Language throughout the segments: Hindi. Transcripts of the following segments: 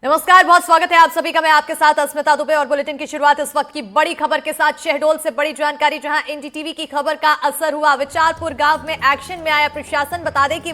नमस्कार, बहुत स्वागत है आप सभी का। मैं आपके साथ अस्मिता दुबे और बुलेटिन की शुरुआत इस वक्त की बड़ी खबर के साथ। शहडोल से बड़ी जानकारी, जहां एनडीटीवी की खबर का असर हुआ। विचारपुर गांव में एक्शन में आया प्रशासन। बता दें कि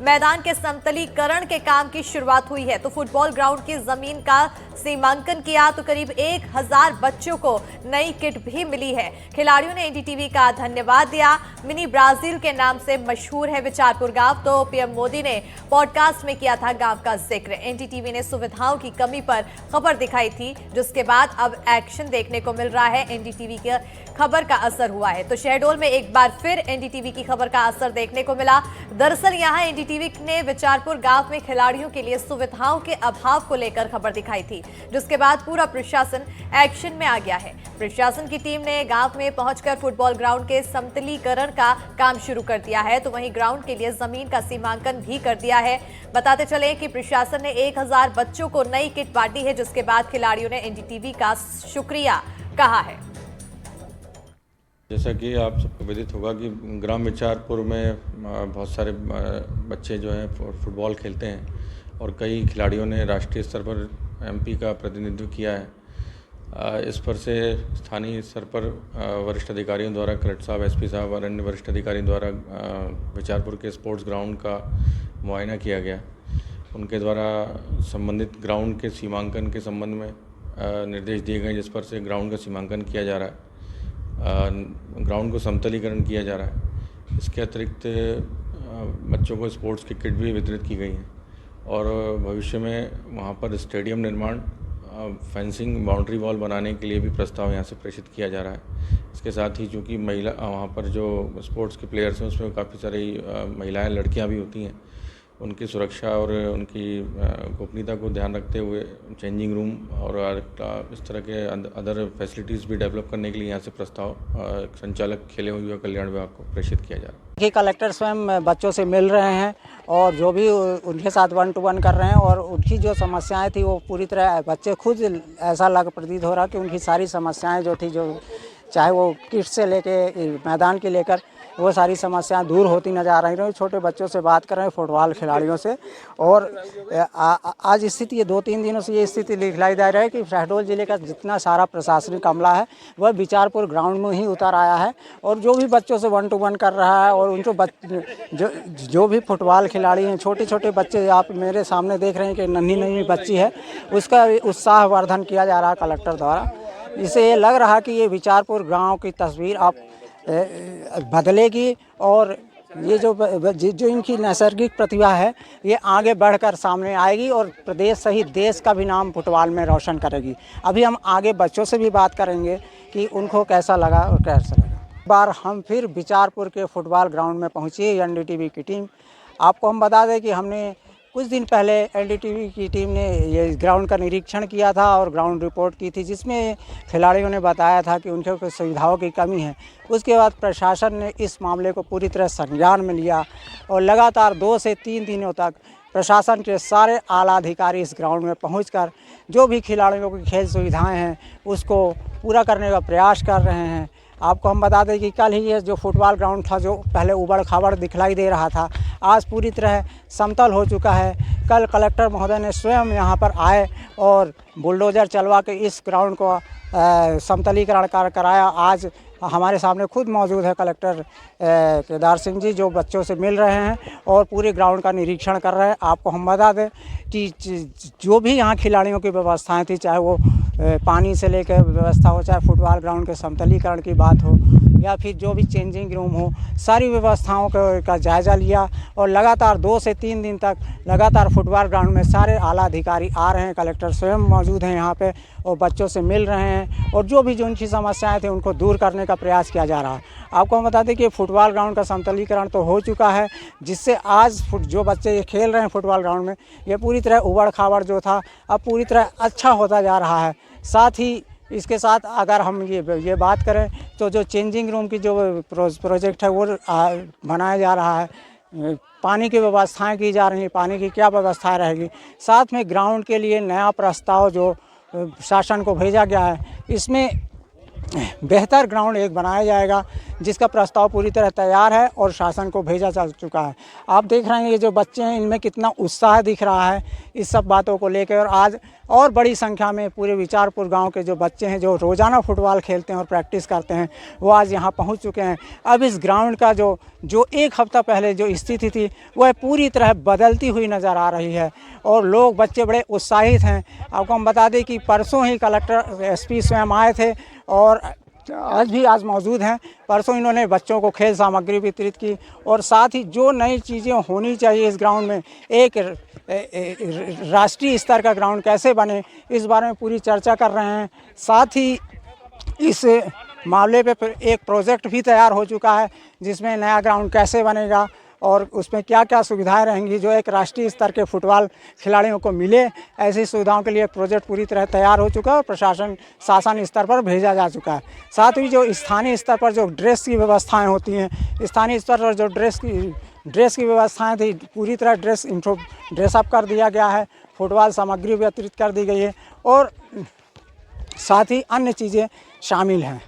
मैदान के समतलीकरण के काम की शुरुआत हुई है। तो फुटबॉल ग्राउंड की जमीन का सीमांकन किया तो करीब 1000 बच्चों को नई किट भी मिली है। खिलाड़ियों ने एनडीटीवी का धन्यवाद दिया। मिनी ब्राजील के नाम से मशहूर है विचारपुर गांव। तो पीएम मोदी ने पॉडकास्ट में किया था गांव का जिक्र। एनडीटीवी ने सुविधाओं की कमी पर खबर दिखाई थी, जिसके बाद अब एक्शन देखने को मिल रहा है। एनडीटीवी की खबर का असर हुआ है। तो शहडोल में एक बार फिर एनडीटीवी की खबर का असर देखने को मिला। दरअसल यहां एनडीटीवी ने विचारपुर गांव में खिलाड़ियों के लिए सुविधाओं के अभाव को लेकर खबर दिखाई थी, जिसके बाद पूरा प्रशासन एक्शन में आ गया है। प्रशासन की टीम ने गांव में पहुंचकर फुटबॉल ग्राउंड के समतलीकरण का काम शुरू कर दिया है। तो वहीं ग्राउंड के लिए जमीन का सीमांकन भी कर दिया है। बताते चले कि प्रशासन ने 1000 बच्चों को नई किट बांटी है, जिसके बाद खिलाड़ियों ने एनडीटीवी का शुक्रिया कहा है। जैसा कि आप सबको विदित होगा कि ग्राम विचारपुर में बहुत सारे बच्चे जो हैं फुटबॉल खेलते हैं और कई खिलाड़ियों ने राष्ट्रीय स्तर पर एमपी का प्रतिनिधित्व किया है। इस पर से स्थानीय स्तर पर वरिष्ठ अधिकारियों द्वारा, कलेक्टर साहब, एसपी साहब और अन्य वरिष्ठ अधिकारियों द्वारा विचारपुर के स्पोर्ट्स ग्राउंड का मुआयना किया गया। उनके द्वारा संबंधित ग्राउंड के सीमांकन के संबंध में निर्देश दिए गए, जिस पर से ग्राउंड का सीमांकन किया जा रहा है, ग्राउंड को समतलीकरण किया जा रहा है। इसके अतिरिक्त बच्चों को स्पोर्ट्स की किट भी वितरित की गई हैं और भविष्य में वहाँ पर स्टेडियम निर्माण, फेंसिंग, बाउंड्री वॉल बनाने के लिए भी प्रस्ताव यहाँ से प्रेषित किया जा रहा है। इसके साथ ही चूँकि महिला वहाँ पर जो स्पोर्ट्स के प्लेयर्स हैं उसमें काफ़ी सारी महिलाएं, लड़कियाँ भी होती हैं, उनकी सुरक्षा और उनकी गोपनीयता को ध्यान रखते हुए चेंजिंग रूम और इस तरह के अदर फैसिलिटीज़ भी डेवलप करने के लिए यहाँ से प्रस्ताव संचालक खेले हुए कल्याण विभाग को प्रेषित किया जा रहा है। कि कलेक्टर स्वयं बच्चों से मिल रहे हैं और जो भी उनके साथ 1 to 1 कर रहे हैं और उनकी जो समस्याएं थी वो पूरी तरह बच्चे खुद ऐसा प्रतीत हो रहा कि उनकी सारी समस्याएं जो थी, जो चाहे वो किट से लेके मैदान के लेकर, वो सारी समस्याएं दूर होती नजर आ रही हैं। छोटे बच्चों से बात कर रहे हैं, फुटबॉल खिलाड़ियों से। और आज स्थिति ये 2-3 दिनों से ये स्थिति दिखलाई दे रही है कि शहडोल जिले का जितना सारा प्रशासनिक अमला है वह विचारपुर ग्राउंड में ही उतर आया है और जो भी बच्चों से 1 to 1 कर रहा है। और उनको जो भी फुटबॉल खिलाड़ी हैं, छोटे छोटे बच्चे, आप मेरे सामने देख रहे हैं कि नन्ही बच्ची है, उसका उत्साहवर्धन किया जा रहा है कलेक्टर द्वारा। इससे ये लग रहा कि ये विचारपुर गाँव की तस्वीर आप बदलेगी और ये जो इनकी नैसर्गिक प्रतिभा है ये आगे बढ़कर सामने आएगी और प्रदेश सहित देश का भी नाम फुटबॉल में रोशन करेगी। अभी हम आगे बच्चों से भी बात करेंगे कि उनको कैसा लगा और कैसा लगा। बार हम फिर विचारपुर के फुटबॉल ग्राउंड में पहुंची है एनडीटीवी की टीम। आपको हम बता दें कि हमने कुछ दिन पहले एनडीटीवी की टीम ने ये ग्राउंड का निरीक्षण किया था और ग्राउंड रिपोर्ट की थी, जिसमें खिलाड़ियों ने बताया था कि उनके कुछ सुविधाओं की कमी है। उसके बाद प्रशासन ने इस मामले को पूरी तरह संज्ञान में लिया और लगातार 2 से 3 दिनों तक प्रशासन के सारे आला अधिकारी इस ग्राउंड में पहुंचकर जो भी खिलाड़ियों की खेल सुविधाएं हैं उसको पूरा करने का प्रयास कर रहे हैं। आपको हम बता दें कि कल ही ये जो फुटबॉल ग्राउंड था, जो पहले उबड़ खाबड़ दिखलाई दे रहा था, आज पूरी तरह समतल हो चुका है। कल कलेक्टर महोदय ने स्वयं यहाँ पर आए और बुलडोज़र चलवा के इस ग्राउंड को समतलीकरण कराया। आज हमारे सामने खुद मौजूद है कलेक्टर केदार सिंह जी, जो बच्चों से मिल रहे हैं और पूरे ग्राउंड का निरीक्षण कर रहे हैं। आपको हम बता दें कि जो भी यहाँ खिलाड़ियों की व्यवस्थाएं थी, चाहे वो पानी से लेकर व्यवस्था हो, चाहे फुटबॉल ग्राउंड के समतलीकरण की बात हो या फिर जो भी चेंजिंग रूम हो, सारी व्यवस्थाओं का जायज़ा लिया और लगातार 2 से 3 दिन तक लगातार फुटबॉल ग्राउंड में सारे आला अधिकारी आ रहे हैं। कलेक्टर स्वयं मौजूद हैं यहाँ पे और बच्चों से मिल रहे हैं और जो उनकी समस्याएं थी उनको दूर करने का प्रयास किया जा रहा है। आपको हम बता दें कि फुटबॉल ग्राउंड का समतलीकरण तो हो चुका है, जिससे आज जो बच्चे ये खेल रहे हैं फुटबॉल ग्राउंड में, ये पूरी तरह उबड़ खाबड़ जो था अब पूरी तरह अच्छा होता जा रहा है। साथ ही इसके साथ अगर हम ये बात करें तो जो चेंजिंग रूम की जो प्रोजेक्ट है वो बनाया जा रहा है। पानी की व्यवस्थाएं की जा रही हैं, पानी की क्या व्यवस्था रहेगी। साथ में ग्राउंड के लिए नया प्रस्ताव जो शासन को भेजा गया है, इसमें बेहतर ग्राउंड एक बनाया जाएगा, जिसका प्रस्ताव पूरी तरह तैयार है और शासन को भेजा जा चुका है। आप देख रहे हैं ये जो बच्चे हैं इनमें कितना उत्साह दिख रहा है इस सब बातों को लेकर, और आज और बड़ी संख्या में पूरे विचारपुर गांव के जो बच्चे हैं जो रोज़ाना फुटबॉल खेलते हैं और प्रैक्टिस करते हैं वो आज यहाँ पहुँच चुके हैं। अब इस ग्राउंड का जो एक हफ्ता पहले जो स्थिति थी वह पूरी तरह बदलती हुई नज़र आ रही है और लोग बच्चे बड़े उत्साहित हैं। आपको हम बता दें कि परसों ही कलेक्टर एसपी स्वयं आए थे और आज मौजूद हैं। परसों इन्होंने बच्चों को खेल सामग्री वितरित की और साथ ही जो नई चीज़ें होनी चाहिए इस ग्राउंड में, एक राष्ट्रीय स्तर का ग्राउंड कैसे बने इस बारे में पूरी चर्चा कर रहे हैं। साथ ही इस मामले पे एक प्रोजेक्ट भी तैयार हो चुका है जिसमें नया ग्राउंड कैसे बनेगा और उसमें क्या क्या सुविधाएं रहेंगी जो एक राष्ट्रीय स्तर के फुटबॉल खिलाड़ियों को मिले, ऐसी सुविधाओं के लिए एक प्रोजेक्ट पूरी तरह तैयार हो चुका है और शासन स्तर पर भेजा जा चुका है। साथ ही जो स्थानीय स्तर पर जो ड्रेस की व्यवस्थाएं होती हैं, स्थानीय स्तर पर जो ड्रेस की व्यवस्थाएं थी पूरी तरह ड्रेसअप कर दिया गया है, फुटबॉल सामग्री वितरित कर दी गई है और साथ ही अन्य चीज़ें शामिल हैं।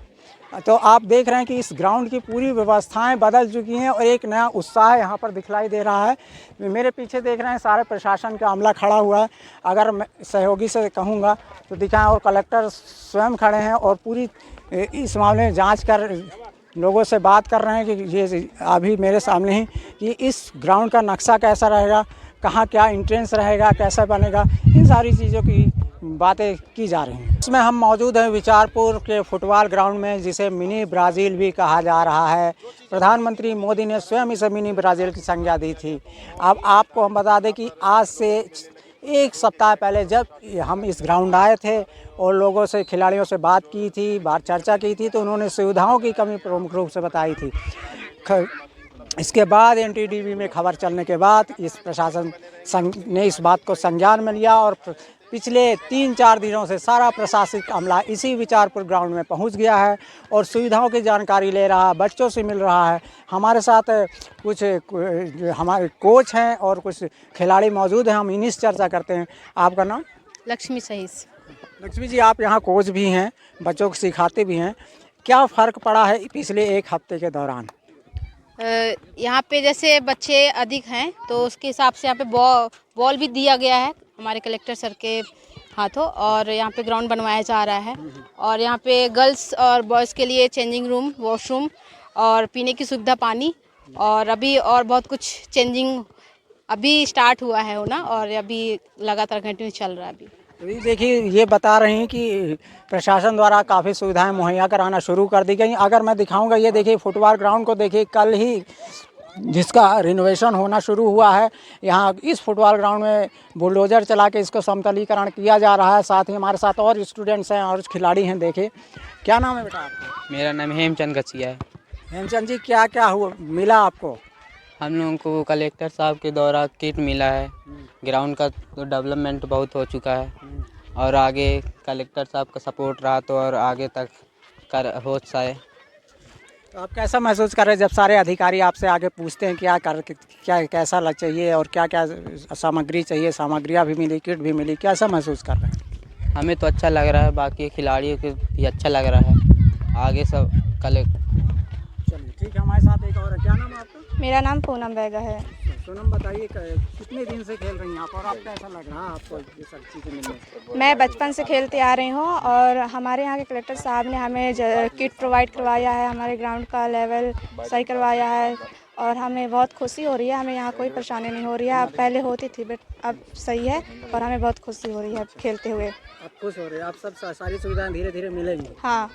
तो आप देख रहे हैं कि इस ग्राउंड की पूरी व्यवस्थाएं बदल चुकी हैं और एक नया उत्साह यहाँ पर दिखलाई दे रहा है। मेरे पीछे देख रहे हैं सारे प्रशासन का अमला खड़ा हुआ है, अगर मैं सहयोगी से कहूँगा तो दिखाएं, और कलेक्टर स्वयं खड़े हैं और पूरी इस मामले में जांच कर लोगों से बात कर रहे हैं कि ये अभी मेरे सामने ही कि इस ग्राउंड का नक्शा कैसा रहेगा, कहाँ क्या एंट्रेंस रहेगा, कैसा बनेगा, इन सारी चीज़ों की बातें की जा रही हैं। इसमें हम मौजूद हैं विचारपुर के फुटबॉल ग्राउंड में, जिसे मिनी ब्राज़ील भी कहा जा रहा है। प्रधानमंत्री मोदी ने स्वयं इसे मिनी ब्राज़ील की संज्ञा दी थी। अब आपको हम बता दें कि आज से एक सप्ताह पहले जब हम इस ग्राउंड आए थे और लोगों से, खिलाड़ियों से बात की थी, चर्चा की थी, तो उन्होंने सुविधाओं की कमी प्रमुख रूप से बताई थी। इसके बाद एनटीटीवी में खबर चलने के बाद इस प्रशासन ने इस बात को संज्ञान में लिया और पिछले 3-4 दिनों से सारा प्रशासनिक अमला इसी विचारपुर ग्राउंड में पहुंच गया है और सुविधाओं की जानकारी ले रहा है, बच्चों से मिल रहा है। हमारे साथ कुछ हमारे कोच हैं और कुछ खिलाड़ी मौजूद हैं, हम इन्हीं से चर्चा करते हैं। आपका नाम? लक्ष्मी सहीस। लक्ष्मी जी, आप यहाँ कोच भी हैं, बच्चों को सिखाते भी हैं, क्या फ़र्क पड़ा है पिछले एक हफ्ते के दौरान? यहाँ पे जैसे बच्चे अधिक हैं तो उसके हिसाब से यहाँ पे बॉल भी दिया गया है हमारे कलेक्टर सर के हाथों, और यहाँ पे ग्राउंड बनवाया जा रहा है और यहाँ पे गर्ल्स और बॉयज़ के लिए चेंजिंग रूम, वॉशरूम और पीने की सुविधा, पानी, और अभी और बहुत कुछ चेंजिंग अभी स्टार्ट हुआ है होना और अभी लगातार कंटिन्यू चल रहा है अभी। तो देखिए, ये बता रहे हैं कि प्रशासन द्वारा काफ़ी सुविधाएं मुहैया कराना शुरू कर दी गई। अगर मैं दिखाऊंगा, ये देखिए फुटबॉल ग्राउंड को देखिए, कल ही जिसका रिनोवेशन होना शुरू हुआ है। यहाँ इस फुटबॉल ग्राउंड में बुलडोज़र चला के इसको समतलीकरण किया जा रहा है। साथ ही हमारे साथ और स्टूडेंट्स हैं और खिलाड़ी हैं। देखिए, क्या नाम है बेटा आपका? मेरा नाम हेमचंद गछिया है। हेमचंद जी, क्या क्या हुआ मिला आपको? हम लोगों को कलेक्टर साहब के द्वारा किट मिला है। ग्राउंड का तो डेवलपमेंट बहुत हो चुका है और आगे कलेक्टर साहब का सपोर्ट रहा तो और आगे तक हो जाए। तो आप कैसा महसूस कर रहे हैं जब सारे अधिकारी आपसे आगे पूछते हैं क्या कैसा लग चाहिए और क्या क्या सामग्री चाहिए? सामग्रियाँ भी मिली, किट भी मिली, कैसा महसूस कर रहे हैं? हमें तो अच्छा लग रहा है, बाकी खिलाड़ियों को भी अच्छा लग रहा है। आगे सब चलिए ठीक है, हमारे साथ एक और है। क्या नाम है आपका? मेरा नाम पूनम बैगा है। पूनम, बताइए कितने दिन से खेल रही हैं आप और आप कैसा लग रहा है आपको ये सब चीज़ें मिलने से? मैं बचपन से खेलते आ रही हूँ और हमारे यहाँ के कलेक्टर साहब ने हमें किट प्रोवाइड करवाया है, हमारे ग्राउंड का लेवल सही करवाया है और हमें बहुत खुशी हो रही है। हमें यहाँ कोई परेशानी नहीं हो रही है, अब पहले होती थी बट अब सही है और हमें बहुत खुशी हो रही है खेलते हुए। आप खुश हो रहे हैं? आप सब सारी सुविधाएं धीरे धीरे मिलेंगी? हाँ।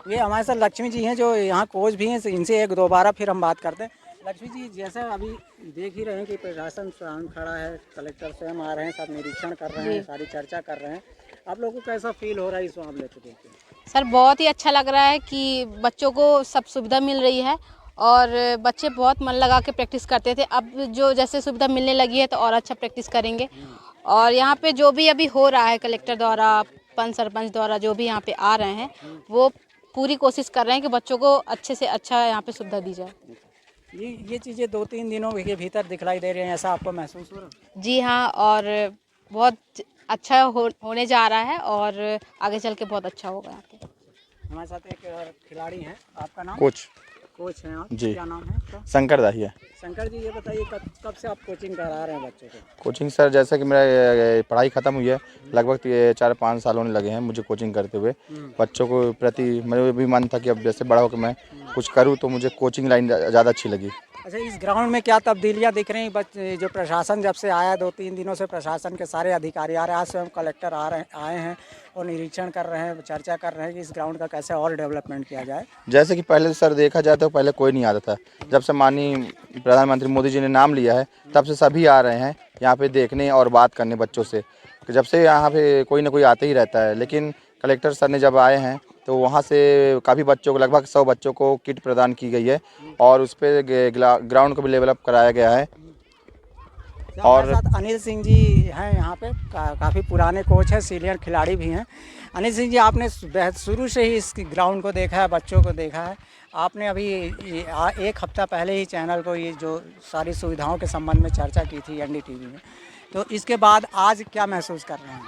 ये हमारे साथ लक्ष्मी जी हैं जो यहाँ कोच भी हैं, इनसे एक दोबारा फिर हम बात करते हैं। लक्ष्मी जी, जैसे अभी देख ही रहे हैं कि प्रशासन स्वयं खड़ा है, कलेक्टर स्वयं आ रहे हैं, सब निरीक्षण कर रहे हैं, सारी चर्चा कर रहे हैं, आप लोगों को कैसा फील हो रहा है इस मामले को देख के? सर बहुत ही अच्छा लग रहा है कि बच्चों को सब सुविधा मिल रही है और बच्चे बहुत मन लगा के प्रैक्टिस करते थे, अब जो जैसे सुविधा मिलने लगी है तो और अच्छा प्रैक्टिस करेंगे। और यहाँ पे जो भी अभी हो रहा है कलेक्टर द्वारा, पंच सरपंच द्वारा जो भी यहाँ पे आ रहे हैं वो पूरी कोशिश कर रहे हैं कि बच्चों को अच्छे से अच्छा यहाँ पे सुविधा दी जाए। ये चीज़ें 2-3 दिनों के भीतर दिखलाई दे रही हैं, ऐसा आपको महसूस हो रहा है? जी हाँ, और बहुत अच्छा होने जा रहा है और आगे चल के बहुत अच्छा होगा यहाँ पे। हमारे साथ एक खिलाड़ी हैं, आपका नाम? कोच कोच हैं आप? जी। क्या नाम है आपका? शंकर दाहिया। शंकर जी, ये बताइए कब से आप कोचिंग करा रहे हैं बच्चों को? कोचिंग सर, जैसा कि मेरा पढ़ाई ख़त्म हुई है, लगभग 4-5 साल होने लगे हैं मुझे कोचिंग करते हुए। बच्चों को प्रति मेरा भी मन था कि अब जैसे बड़ा होकर मैं कुछ करूं, तो मुझे कोचिंग लाइन ज़्यादा अच्छी लगी। अच्छा, इस ग्राउंड में क्या तब्दीलियां दिख रही? बच्चे जो प्रशासन जब से आया, 2-3 दिनों से प्रशासन के सारे अधिकारी आ रहे हैं, आज स्वयं कलेक्टर आए हैं और निरीक्षण कर रहे हैं, चर्चा कर रहे हैं कि इस ग्राउंड का कैसे और डेवलपमेंट किया जाए। जैसे कि पहले सर देखा जाए तो पहले कोई नहीं आता था, जब से माननीय प्रधानमंत्री मोदी जी ने नाम लिया है तब से सभी आ रहे हैं यहाँ पे देखने और बात करने बच्चों से। जब से यहाँ पे कोई ना कोई आते ही रहता है, लेकिन कलेक्टर सर ने जब आए हैं तो वहाँ से काफ़ी बच्चों को, लगभग 100 बच्चों को किट प्रदान की गई है और उस पर ग्राउंड को भी लेवल अप कराया गया है। और साथ अनिल सिंह जी हैं यहाँ पे, काफ़ी पुराने कोच हैं, सीनियर खिलाड़ी भी हैं। अनिल सिंह जी, आपने शुरू से ही इस ग्राउंड को देखा है, बच्चों को देखा है। आपने अभी एक हफ्ता पहले ही चैनल पर ये जो सारी सुविधाओं के संबंध में चर्चा की थी एनडीटीवी में, तो इसके बाद आज क्या महसूस कर रहे हैं?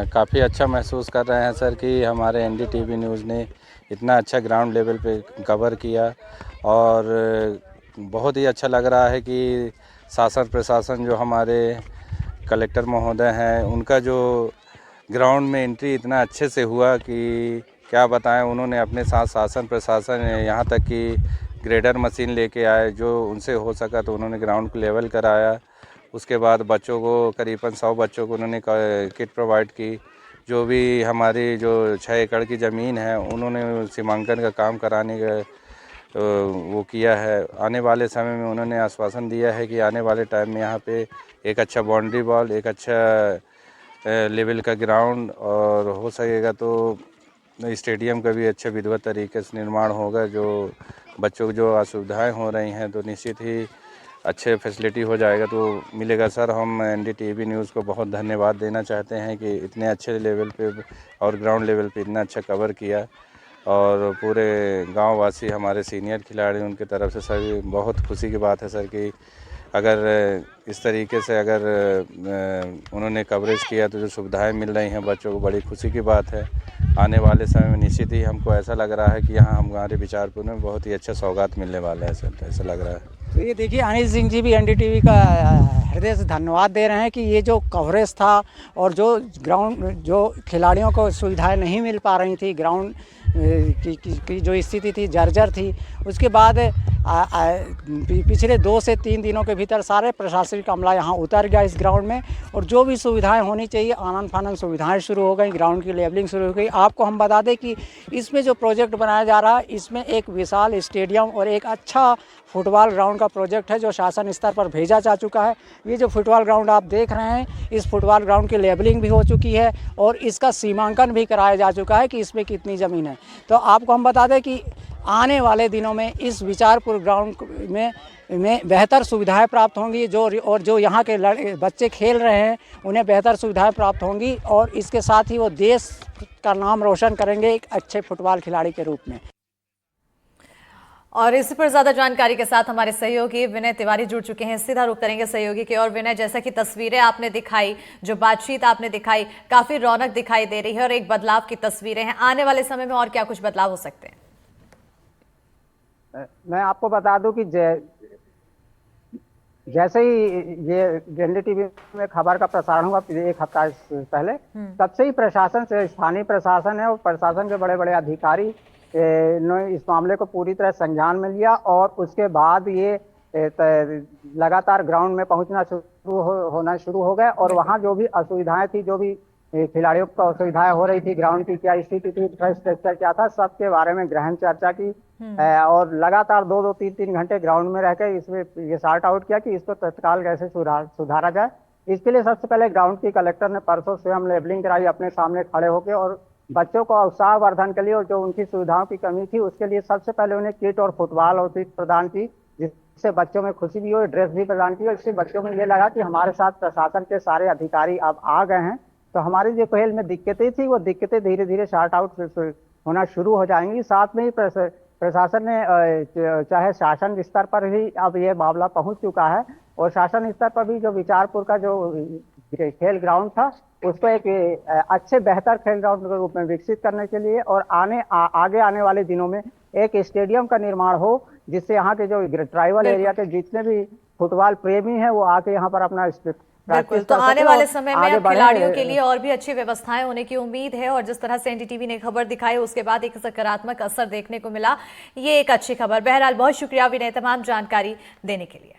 काफ़ी अच्छा महसूस कर रहे हैं सर कि हमारे एनडीटीवी न्यूज़ ने इतना अच्छा ग्राउंड लेवल पे कवर किया और बहुत ही अच्छा लग रहा है कि शासन प्रशासन जो हमारे कलेक्टर महोदय हैं, उनका जो ग्राउंड में एंट्री इतना अच्छे से हुआ कि क्या बताएं। उन्होंने अपने साथ शासन प्रशासन यहाँ तक कि ग्रेडर मशीन लेके आए, जो उनसे हो सका तो उन्होंने ग्राउंड को लेवल कराया। उसके बाद बच्चों को करीबन 100 बच्चों को उन्होंने किट प्रोवाइड की। जो भी हमारी जो 6 एकड़ की ज़मीन है, उन्होंने सीमांकन का काम कराने का वो किया है। आने वाले समय में उन्होंने आश्वासन दिया है कि आने वाले टाइम में यहाँ पे एक अच्छा बाउंड्री बॉल, एक अच्छा लेवल का ग्राउंड और हो सकेगा तो स्टेडियम का भी अच्छे विधिवत तरीके से निर्माण होगा। जो बच्चों को जो असुविधाएँ हो रही हैं तो निश्चित ही अच्छे फैसिलिटी हो जाएगा तो मिलेगा। सर, हम एनडीटीवी न्यूज़ को बहुत धन्यवाद देना चाहते हैं कि इतने अच्छे लेवल पे और ग्राउंड लेवल पे इतना अच्छा कवर किया और पूरे गांव वासी हमारे सीनियर खिलाड़ी, उनके तरफ से सर बहुत खुशी की बात है सर कि अगर इस तरीके से अगर उन्होंने कवरेज किया तो जो सुविधाएं मिल रही हैं बच्चों को, बड़ी खुशी की बात है। आने वाले समय में निश्चित ही हमको ऐसा लग रहा है कि यहाँ हमारे बिचारपुर में बहुत ही अच्छा सौगात मिलने वाला है सर, ऐसा लग रहा है। तो ये देखिए, अनिल सिंह जी भी एनडीटीवी का हृदय से धन्यवाद दे रहे हैं कि ये जो कवरेज था और जो ग्राउंड, जो खिलाड़ियों को सुविधाएं नहीं मिल पा रही थी, ग्राउंड की जो स्थिति थी जर्जर थी, उसके बाद पिछले 2 से 3 दिनों के भीतर सारे प्रशासनिक अमला यहाँ उतर गया इस ग्राउंड में और जो भी सुविधाएं होनी चाहिए, आनन फानन सुविधाएं शुरू हो गई, ग्राउंड की लेवलिंग शुरू हो गई। आपको हम बता दें कि इसमें जो प्रोजेक्ट बनाया जा रहा है, इसमें एक विशाल स्टेडियम और एक अच्छा फुटबॉल ग्राउंड का प्रोजेक्ट है जो शासन स्तर पर भेजा जा चुका है। ये जो फुटबॉल ग्राउंड आप देख रहे हैं, इस फुटबॉल ग्राउंड की लेवलिंग भी हो चुकी है और इसका सीमांकन भी कराया जा चुका है कि इसमें कितनी ज़मीन है। तो आपको हम बता दें कि आने वाले दिनों में इस विचारपुर ग्राउंड में बेहतर सुविधाएं प्राप्त होंगी, जो यहाँ के बच्चे खेल रहे हैं उन्हें बेहतर सुविधाएं प्राप्त होंगी और इसके साथ ही वो देश का नाम रोशन करेंगे एक अच्छे फुटबॉल खिलाड़ी के रूप में। और इस पर ज्यादा जानकारी के साथ हमारे सहयोगी विनय तिवारी जुड़ चुके हैं। सीधा रुख करेंगे सहयोगी के। और विनय, जैसा कि तस्वीरें आपने दिखाई, जो बातचीत आपने दिखाई, काफी रौनक दिखाई दे रही है और एक बदलाव की तस्वीरें हैं। आने वाले समय में और क्या कुछ बदलाव हो सकते हैं? मैं आपको बता दूं कि जैसे ही ये एनडीटीवी में खबर का प्रसारण हुआ 1 हफ्ता पहले, तब से ही प्रशासन से, स्थानीय प्रशासन है और प्रशासन के बड़े बड़े अधिकारी ने इस मामले को पूरी तरह संज्ञान में लिया और उसके बाद ये लगातार ग्राउंड में पहुंचना होना शुरू हो गए और वहां जो भी असुविधाएं थी, जो भी खिलाड़ियों को असुविधाएं हो रही थी, ग्राउंड की क्या स्थिति थी, इंफ्रास्ट्रक्चर क्या था, सबके बारे में गहन चर्चा की और लगातार 2-2, 3-3 घंटे ग्राउंड में रहकर इसमें ये सॉर्ट आउट किया कि इसको तत्काल कैसे सुधारा जाए। इसके लिए सबसे पहले ग्राउंड की कलेक्टर ने परसों स्वयं लेवलिंग कराई अपने सामने खड़े होकर और बच्चों को उत्साहवर्धन के लिए और जो उनकी सुविधाओं की कमी थी उसके लिए सबसे पहले उन्हें किट और फुटबॉल और किट प्रदान की, जिससे बच्चों में खुशी भी हुई, ड्रेस भी प्रदान की और इससे बच्चों में ये लगा कि हमारे साथ प्रशासन के सारे अधिकारी अब आ गए हैं, तो हमारी जो पहल में दिक्कतें थी वो दिक्कतें धीरे धीरे सॉर्ट आउट होना शुरू हो जाएंगी। साथ में ही प्रशासन ने, चाहे शासन स्तर पर ही अब ये मामला पहुंच चुका है और शासन स्तर पर भी जो विचारपुर का जो खेल ग्राउंड था उसको एक अच्छे बेहतर खेल ग्राउंड के रूप में विकसित करने के लिए और आगे आने वाले दिनों में एक स्टेडियम का निर्माण हो, जिससे यहाँ के जो ट्राइबल एरिया के जितने भी फुटबॉल प्रेमी हैं वो आके यहाँ पर अपना बिल्कुल। तो आने वाले समय में अब खिलाड़ियों के लिए और भी अच्छी व्यवस्थाएं होने की उम्मीद है, और जिस तरह से एनडीटीवी ने खबर दिखाई उसके बाद एक सकारात्मक असर देखने को मिला, ये एक अच्छी खबर। बहरहाल बहुत शुक्रिया विनय तमाम जानकारी देने के लिए।